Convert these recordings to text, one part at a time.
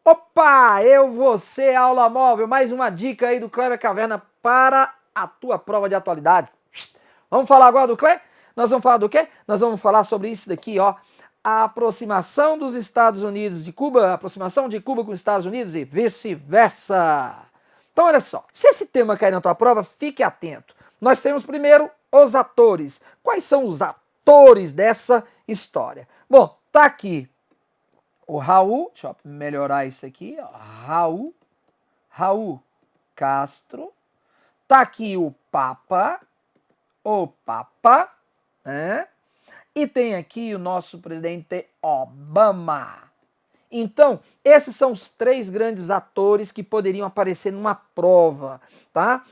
Opa, você, aula móvel, mais uma dica aí do Kleber Caverna para a tua prova de atualidade. Vamos falar agora do Kleber? Nós vamos falar do quê? Nós vamos falar sobre isso daqui, ó. A aproximação dos Estados Unidos de Cuba, a aproximação de Cuba com os Estados Unidos e vice-versa. Então, olha só, se esse tema cair na tua prova, fique atento. Nós temos primeiro os atores. Quais são os atores dessa história? Bom, tá aqui o Raul, deixa eu melhorar isso aqui, ó, Raul Castro, tá aqui o Papa, né? E tem aqui o nosso presidente Obama. Então, esses são os três grandes atores que poderiam aparecer numa prova, tá?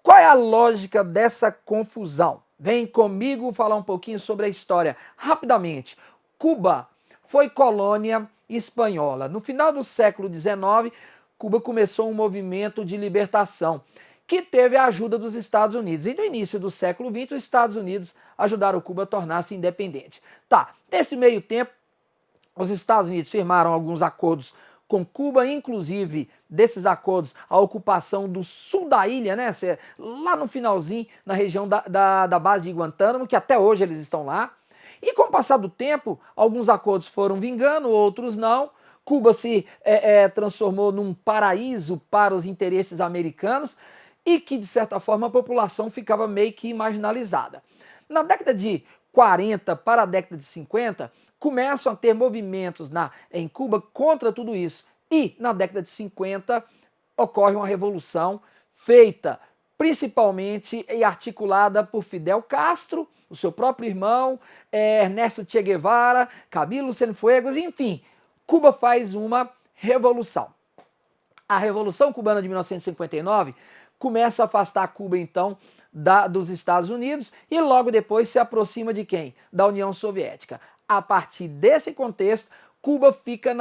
Qual é a lógica dessa confusão? Vem comigo falar um pouquinho sobre a história. Rapidamente, Cuba foi colônia espanhola. No final do século XIX, Cuba começou um movimento de libertação que teve a ajuda dos Estados Unidos. E no início do século XX, os Estados Unidos ajudaram Cuba a tornar-se independente. Tá, nesse meio tempo, os Estados Unidos firmaram alguns acordos com Cuba, inclusive desses acordos, a ocupação do sul da ilha, né? Lá no finalzinho, na região da base de Guantánamo, que até hoje eles estão lá. E com o passar do tempo, alguns acordos foram vingando, outros não. Cuba se transformou num paraíso para os interesses americanos e que, de certa forma, a população ficava meio que marginalizada. Na década de 40 para a década de 50, começam a ter movimentos em Cuba contra tudo isso. E na década de 50 ocorre uma revolução feita principalmente e articulada por Fidel Castro, o seu próprio irmão, Ernesto Che Guevara, Camilo Cienfuegos, enfim, Cuba faz uma revolução. A Revolução Cubana de 1959 começa a afastar Cuba, então, dos Estados Unidos e logo depois se aproxima de quem? Da União Soviética. A partir desse contexto, Cuba fica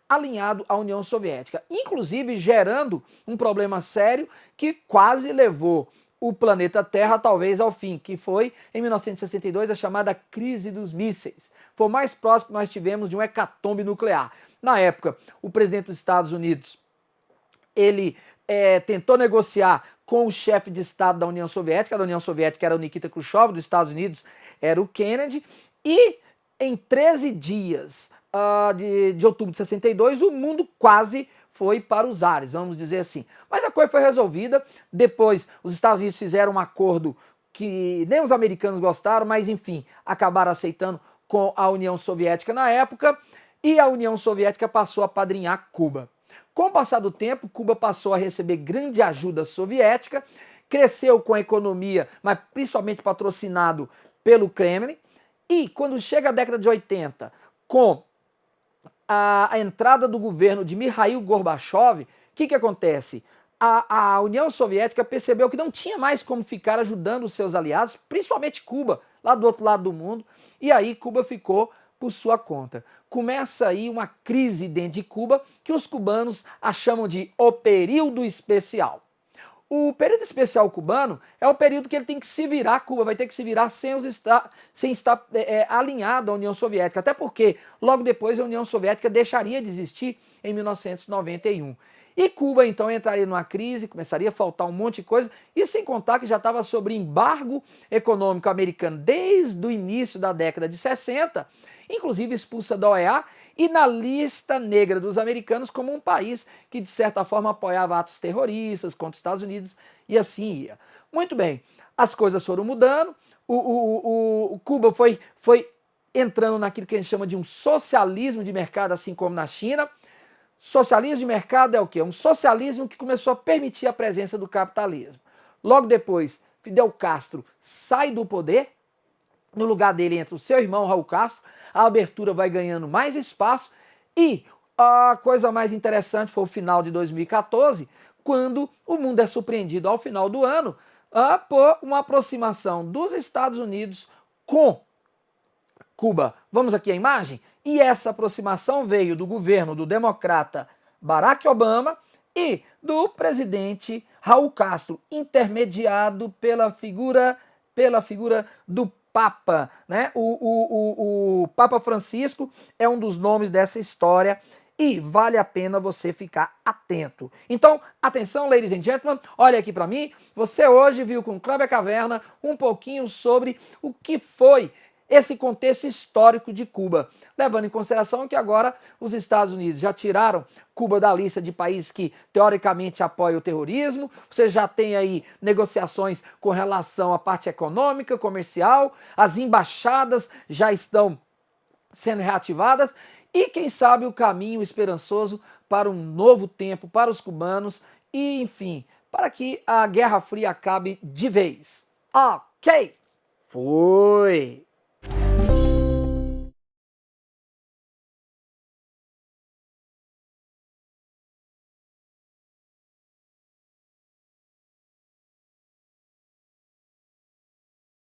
alinhado à União Soviética, inclusive gerando um problema sério que quase levou o planeta Terra talvez ao fim, que foi, em 1962, a chamada crise dos mísseis. Foi o mais próximo que nós tivemos de um hecatombe nuclear. Na época, o presidente dos Estados Unidos, ele tentou negociar com o chefe de Estado da União Soviética era o Nikita Khrushchev, dos Estados Unidos era o Kennedy, e em 13 dias de outubro de 62, o mundo quase foi para os ares, vamos dizer assim. Mas a coisa foi resolvida, depois os Estados Unidos fizeram um acordo que nem os americanos gostaram, mas enfim, acabaram aceitando com a União Soviética na época, e a União Soviética passou a apadrinhar Cuba. Com o passar do tempo, Cuba passou a receber grande ajuda soviética, cresceu com a economia, mas principalmente patrocinado pelo Kremlin, e quando chega a década de 80, com a entrada do governo de Mikhail Gorbachev, o que acontece? A União Soviética percebeu que não tinha mais como ficar ajudando os seus aliados, principalmente Cuba, lá do outro lado do mundo, e aí Cuba ficou por sua conta. Começa aí uma crise dentro de Cuba que os cubanos a chamam de o período especial. O período especial cubano é o período que ele tem que se virar, Cuba vai ter que se virar sem estar alinhado à União Soviética, até porque logo depois a União Soviética deixaria de existir em 1991. E Cuba então entraria numa crise, começaria a faltar um monte de coisa, e sem contar que já estava sob embargo econômico americano desde o início da década de 60, inclusive expulsa da OEA e na lista negra dos americanos como um país que de certa forma apoiava atos terroristas contra os Estados Unidos e assim ia. Muito bem, as coisas foram mudando, o Cuba foi entrando naquilo que a gente chama de um socialismo de mercado, assim como na China. Socialismo de mercado é o quê? Um socialismo que começou a permitir a presença do capitalismo. Logo depois, Fidel Castro sai do poder, no lugar dele entra o seu irmão Raul Castro, a abertura vai ganhando mais espaço e a coisa mais interessante foi o final de 2014, quando o mundo é surpreendido ao final do ano por uma aproximação dos Estados Unidos com Cuba. Vamos aqui a imagem? E essa aproximação veio do governo do democrata Barack Obama e do presidente Raul Castro, intermediado pela figura do Papa, né? O Papa Francisco é um dos nomes dessa história e vale a pena você ficar atento. Então, atenção, ladies and gentlemen, olha aqui para mim. Você hoje viu com Kleber Caverna um pouquinho sobre o que foi esse contexto histórico de Cuba, levando em consideração que agora os Estados Unidos já tiraram Cuba da lista de países que teoricamente apoiam o terrorismo. Você já tem aí negociações com relação à parte econômica, comercial, as embaixadas já estão sendo reativadas e quem sabe o caminho esperançoso para um novo tempo para os cubanos e, enfim, para que a Guerra Fria acabe de vez. Ok, fui!